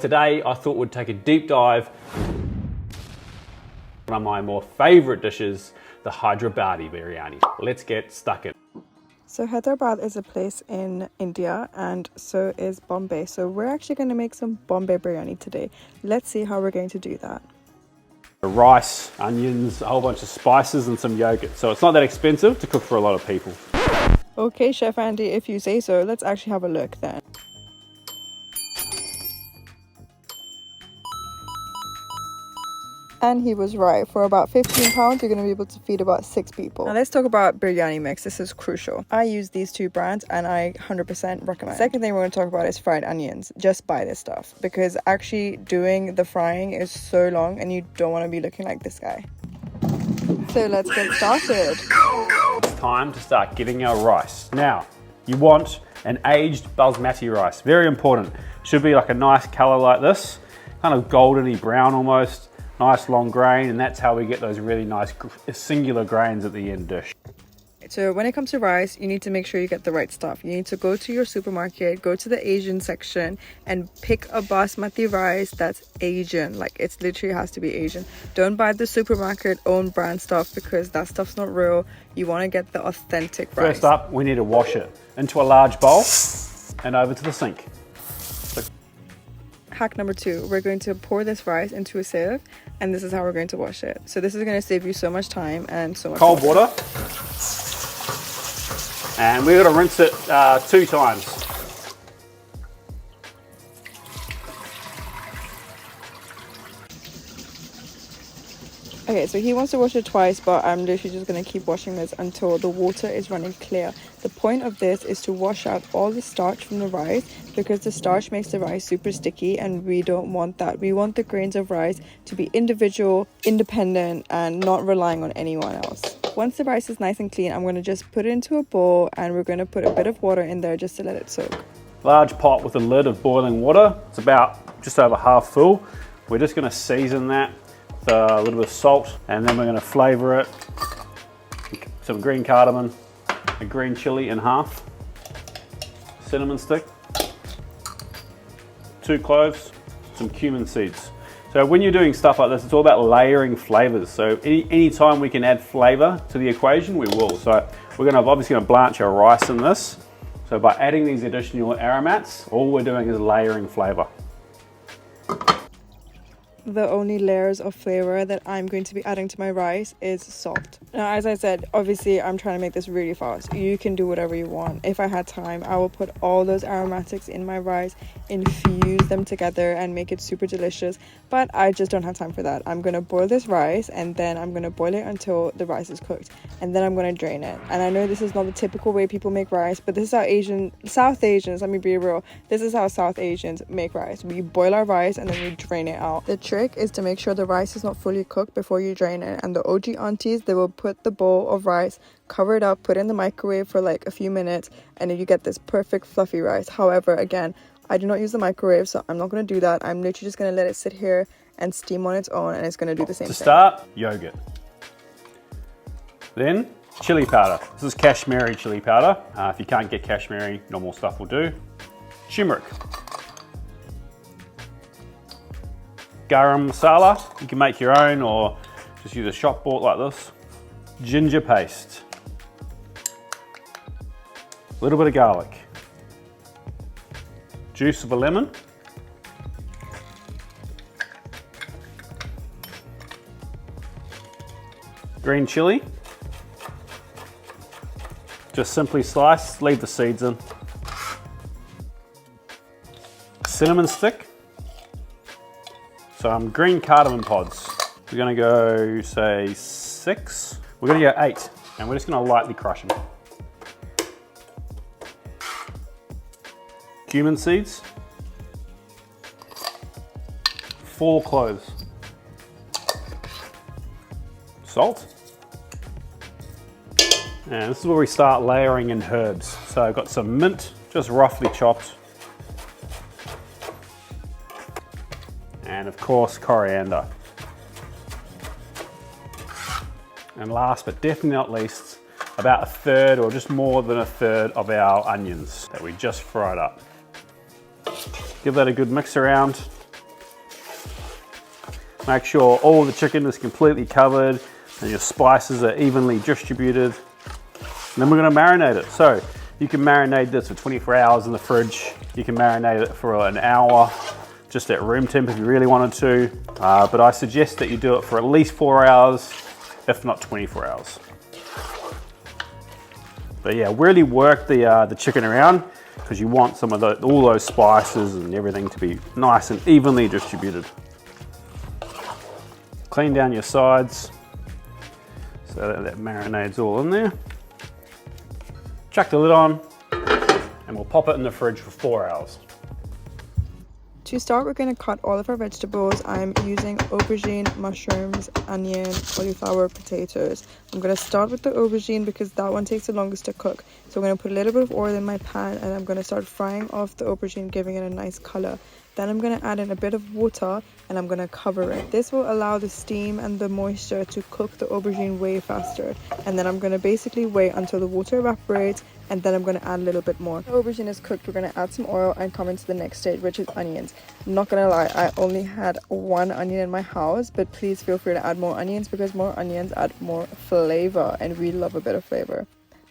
Today I thought we'd take a deep dive one of my more favourite dishes, the Hyderabadi biryani. Let's get stuck in. So Hyderabad is a place in India and so is Bombay. So we're actually going to make some Bombay biryani today. Let's see how we're going to do that. Rice, onions, a whole bunch of spices and some yogurt. So it's not that expensive to cook for a lot of people. Okay, Chef Andy, if you say so, let's actually have a look then. And he was right. For about £15, you're going to be able to feed about 6 people. Now let's talk about biryani mix. This is crucial. I use these 2 brands and I 100% recommend. Second thing we're going to talk about is fried onions. Just buy this stuff because actually doing the frying is so long and you don't want to be looking like this guy. So let's get started. It's time to start getting our rice. Now, you want an aged basmati rice. Very important. Should be like a nice color like this, kind of goldeny brown almost. Nice long grain, and that's how we get those really nice singular grains at the end dish. So when it comes to rice, you need to make sure you get the right stuff. You need to go to your supermarket, go to the Asian section and pick a basmati rice that's Asian. Like it literally has to be Asian. Don't buy the supermarket own brand stuff because that stuff's not real. You want to get the authentic rice. First up, we need to wash it into a large bowl and over to the sink. Hack number 2, we're going to pour this rice into a sieve and this is how we're going to wash it. So this is going to save you so much time and so much cold water. And we're going to rinse it 2 times. Okay, so he wants to wash it twice, but I'm literally just going to keep washing this until the water is running clear. The point of this is to wash out all the starch from the rice because the starch makes the rice super sticky and we don't want that. We want the grains of rice to be individual, independent, and not relying on anyone else. Once the rice is nice and clean, I'm going to just put it into a bowl and we're going to put a bit of water in there just to let it soak. Large pot with a lid of boiling water. It's about just over half full. We're just going to season that. A little bit of salt, and then we're going to flavour it. Some green cardamom, a green chili in half, cinnamon stick, 2 cloves, some cumin seeds. So when you're doing stuff like this, it's all about layering flavours. So any time we can add flavour to the equation, we will. So we're obviously going to blanch our rice in this. So by adding these additional aromats, all we're doing is layering flavour. The only layers of flavor that I'm going to be adding to my rice is salt. Now, as I said, obviously I'm trying to make this really fast. You can do whatever you want. If I had time, I will put all those aromatics in my rice, infuse them together and make it super delicious. But I just don't have time for that. I'm going to boil this rice and then I'm going to boil it until the rice is cooked. And then I'm going to drain it. And I know this is not the typical way people make rice, but this is how South Asians, let me be real, this is how South Asians make rice. We boil our rice and then we drain it out. The trick is to make sure the rice is not fully cooked before you drain it, and the OG aunties, they will put the bowl of rice, cover it up, put it in the microwave for like a few minutes, and then you get this perfect fluffy rice. However, again, I do not use the microwave, so I'm not going to do that. I'm literally just going to let it sit here and steam on its own, and it's going to do the same thing. To start, yogurt. Then chili powder. This is Kashmiri chili powder. If you can't get Kashmiri, normal stuff will do. Turmeric. Garam masala, you can make your own or just use a shop bought like this. Ginger paste. A little bit of garlic. Juice of a lemon. Green chili. Just simply slice, leave the seeds in. Cinnamon stick. Some green cardamom pods. We're gonna go, say, 6. We're gonna go 8, and we're just gonna lightly crush them. Cumin seeds. 4 cloves. Salt. And this is where we start layering in herbs. So I've got some mint, just roughly chopped. And of course, coriander. And last but definitely not least, about 1/3 or just more than 1/3 of our onions that we just fried up. Give that a good mix around. Make sure all the chicken is completely covered and your spices are evenly distributed. And then we're gonna marinate it. So you can marinate this for 24 hours in the fridge. You can marinate it for an hour, just at room temp if you really wanted to. But I suggest that you do it for at least 4 hours, if not 24 hours. But yeah, really work the chicken around because you want some of all those spices and everything to be nice and evenly distributed. Clean down your sides so that marinades all in there. Chuck the lid on and we'll pop it in the fridge for 4 hours. To start, we're going to cut all of our vegetables. I'm using aubergine, mushrooms, onion, cauliflower, potatoes. I'm going to start with the aubergine because that one takes the longest to cook. So I'm going to put a little bit of oil in my pan and I'm going to start frying off the aubergine, giving it a nice color. Then I'm going to add in a bit of water and I'm going to cover it. This will allow the steam and the moisture to cook the aubergine way faster. And then I'm going to basically wait until the water evaporates and then I'm going to add a little bit more. The aubergine is cooked, we're going to add some oil and come into the next stage, which is onions. I'm not going to lie, I only had one onion in my house, but please feel free to add more onions because more onions add more flavor and we love a bit of flavor.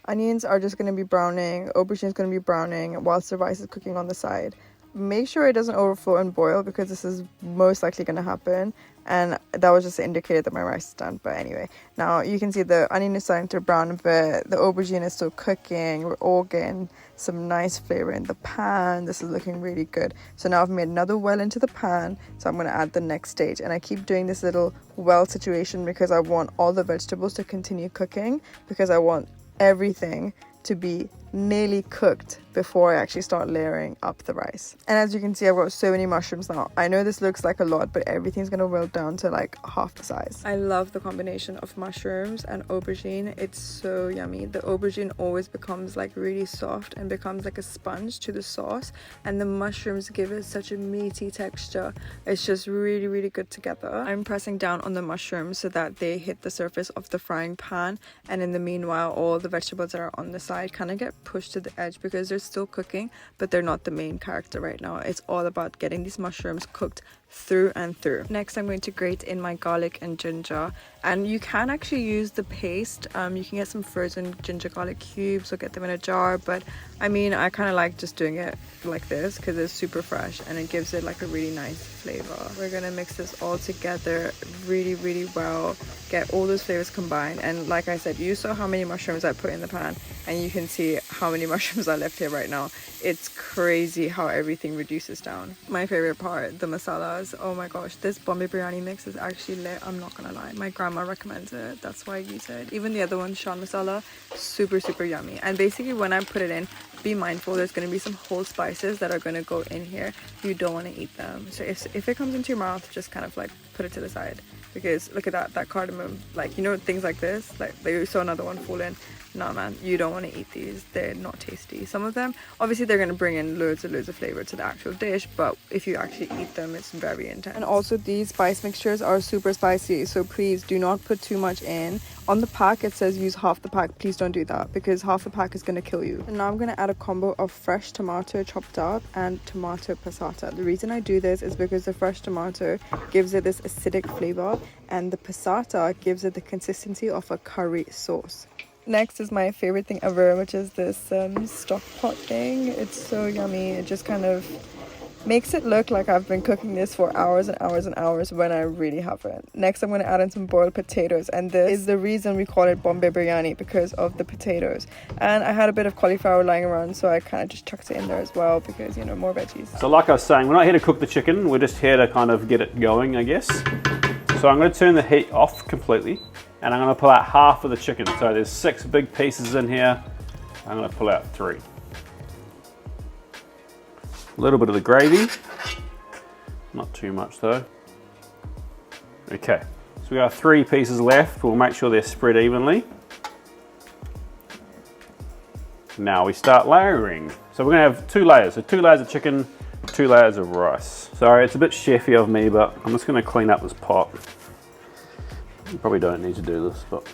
Onions are just going to be browning, aubergine is going to be browning whilst the rice is cooking on the side. Make sure it doesn't overflow and boil because this is most likely going to happen, and that was just the indicator that my rice is done. But anyway, now you can see the onion is starting to brown a bit, the aubergine is still cooking, we're all getting some nice flavor in the pan. This is looking really good. So now I've made another well into the pan, so I'm going to add the next stage, and I keep doing this little well situation because I want all the vegetables to continue cooking, because I want everything to be nearly cooked before I actually start layering up the rice. And as you can see, I've got so many mushrooms now. I know this looks like a lot, but everything's gonna wilt down to like half the size. I love the combination of mushrooms and aubergine. It's so yummy. The aubergine always becomes like really soft and becomes like a sponge to the sauce, and the mushrooms give it such a meaty texture. It's just really, really good together. I'm pressing down on the mushrooms so that they hit the surface of the frying pan, and in the meanwhile all the vegetables that are on the side kind of get pushed to the edge because they're still cooking, but they're not the main character right now. It's all about getting these mushrooms cooked through and through. Next, I'm going to grate in my garlic and ginger, and you can actually use the paste. You can get some frozen ginger garlic cubes or get them in a jar, but I mean, I kind of like just doing it like this because it's super fresh and it gives it like a really nice flavor. We're gonna mix this all together really, really well, get all those flavors combined. And like I said, you saw how many mushrooms I put in the pan, and you can see how many mushrooms are left here right now. It's crazy how everything reduces down. My favorite part, the masala. Oh my gosh, this Bombay Biryani mix is actually lit. I'm not gonna lie, my grandma recommends it, that's why I use it. Even the other one, Shan masala, super, super yummy. And basically when I put it in, be mindful, there's going to be some whole spices that are going to go in here. You don't want to eat them. So if it comes into your mouth, just kind of like put it to the side, because look at that cardamom, like, you know, things like this, like they saw another one fall in. No man, you don't want to eat these. They're not tasty. Some of them, obviously they're going to bring in loads and loads of flavor to the actual dish, but if you actually eat them, it's very intense. And also these spice mixtures are super spicy, so please do not put too much in. On the pack it says use half the pack. Please don't do that because half the pack is going to kill you. And now I'm going to add a combo of fresh tomato chopped up and tomato passata. The reason I do this is because the fresh tomato gives it this acidic flavor, and the passata gives it the consistency of a curry sauce. Next is my favorite thing ever, which is this stock pot thing. It's so yummy. It just kind of makes it look like I've been cooking this for hours and hours and hours when I really haven't. Next, I'm going to add in some boiled potatoes, and this is the reason we call it Bombay Biryani, because of the potatoes. And I had a bit of cauliflower lying around, so I kind of just chucked it in there as well because, you know, more veggies. So like I was saying, we're not here to cook the chicken, we're just here to kind of get it going, I guess. So I'm going to turn the heat off completely, and I'm going to pull out half of the chicken. So there's 6 big pieces in here. I'm going to pull out 3. A little bit of the gravy, not too much though. Okay, so we got 3 pieces left. We'll make sure they're spread evenly. Now we start layering. So we're gonna have 2 layers. So 2 layers of chicken, 2 layers of rice. Sorry, it's a bit chefy of me, but I'm just gonna clean up this pot. You probably don't need to do this, but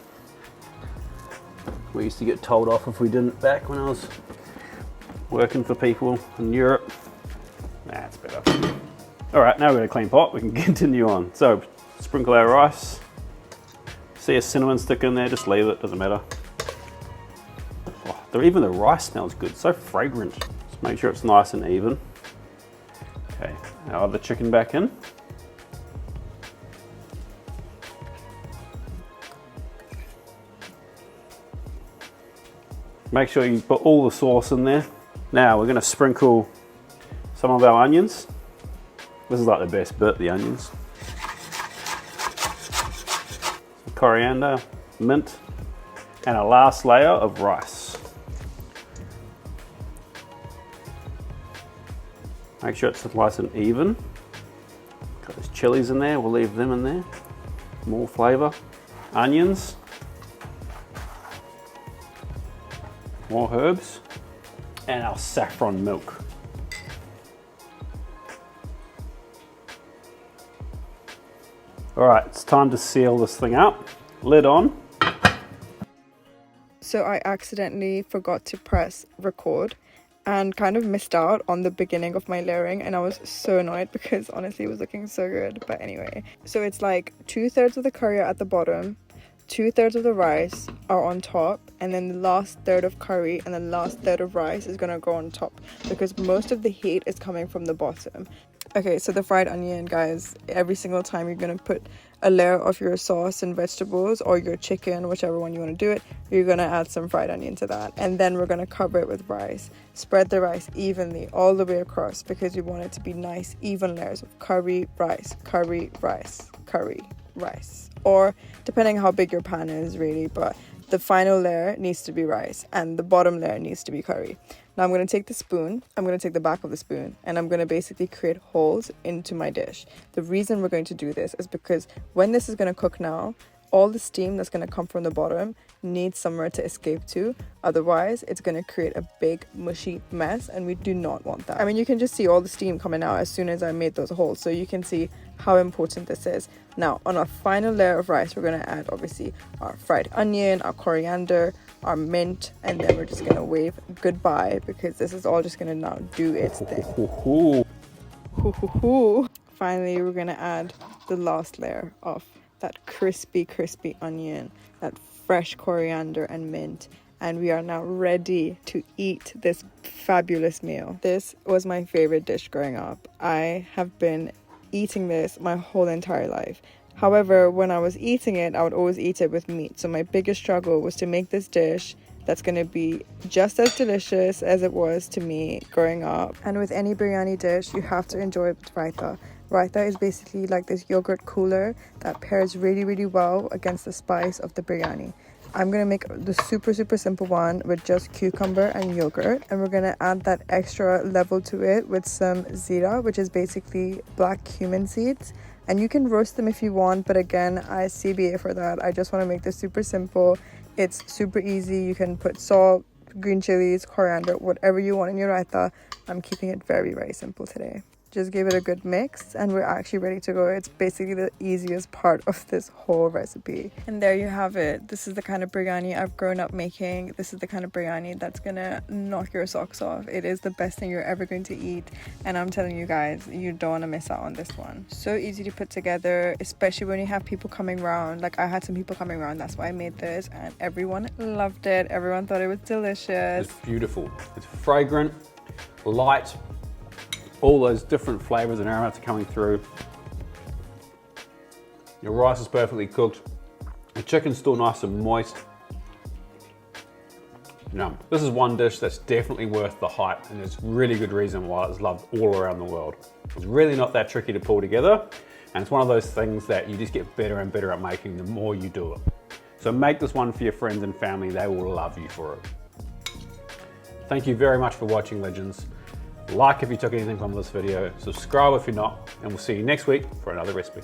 we used to get told off if we didn't back when I was working for people in Europe. Nah, it's better. All right, now we've got a clean pot. We can continue on. So Sprinkle our rice. See a cinnamon stick in there, just leave it, doesn't matter. Oh, even the rice smells good, so fragrant. Just make sure it's nice and even. Okay, now add the chicken back in. Make sure you put all the sauce in there. Now we're going to sprinkle some of our onions. This is like the best bit, the onions. Some coriander, mint, and a last layer of rice. Make sure it's nice and even. Got those chilies in there, we'll leave them in there. More flavour. Onions. More herbs. And our saffron milk. All right, it's time to seal this thing up. Lid on. So I accidentally forgot to press record and kind of missed out on the beginning of my layering, and I was so annoyed because honestly it was looking so good. But anyway, so it's like 2/3 of the curry are at the bottom, 2/3 of the rice are on top, and then the last third of curry and the last third of rice is gonna go on top because most of the heat is coming from the bottom. Okay, so the fried onion, guys, every single time you're gonna put a layer of your sauce and vegetables or your chicken, whichever one you want to do it, you're gonna add some fried onion to that, and then we're gonna cover it with rice. Spread the rice evenly all the way across because you want it to be nice even layers of curry, rice, curry, rice, curry, rice, or depending how big your pan is really, but the final layer needs to be rice and the bottom layer needs to be curry. Now I'm going to take the spoon, I'm going to take the back of the spoon, and I'm going to basically create holes into my dish. The reason we're going to do this is because when this is going to cook now, all the steam that's going to come from the bottom needs somewhere to escape to. Otherwise, it's going to create a big mushy mess, and we do not want that. I mean, you can just see all the steam coming out as soon as I made those holes, so you can see how important this is. Now, on our final layer of rice, we're going to add, obviously, our fried onion, our coriander, our mint, and then we're just going to wave goodbye because this is all just going to now do its thing. Finally, we're going to add the last layer of that crispy onion, that fresh coriander and mint, and we are now ready to eat this fabulous meal. This was my favorite dish growing up. I have been eating this my whole entire life. However, when I was eating it, I would always eat it with meat. So my biggest struggle was to make this dish that's going to be just as delicious as it was to me growing up. And with any biryani dish, you have to enjoy it with raita. Raita is basically like this yogurt cooler that pairs really well against the spice of the biryani. I'm going to make the super simple one with just cucumber and yogurt, and we're going to add that extra level to it with some zira, which is basically black cumin seeds. And you can roast them if you want, but again, I CBA for that. I just want to make this super simple. It's super easy. You can put salt, green chilies, coriander, whatever you want in your raita. I'm keeping it very simple today. Just give it a good mix and we're actually ready to go. It's basically the easiest part of this whole recipe. And there you have it. This is the kind of biryani I've grown up making. This is the kind of biryani that's gonna knock your socks off. It is the best thing you're ever going to eat, and I'm telling you guys, you don't want to miss out on this one. So easy to put together, especially when you have people coming around. Like I had some people coming around, that's why I made this, and everyone loved it. Everyone thought it was delicious. It's beautiful. It's fragrant, light, all those different flavors and aromats are coming through. Your rice is perfectly cooked. The chicken's still nice and moist. No, this is one dish that's definitely worth the hype, and there's really good reason why it's loved all around the world. It's really not that tricky to pull together, and it's one of those things that you just get better and better at making the more you do it. So make this one for your friends and family. They will love you for it. Thank you very much for watching, legends. Like if you took anything from this video, subscribe if you're not, and we'll see you next week for another recipe.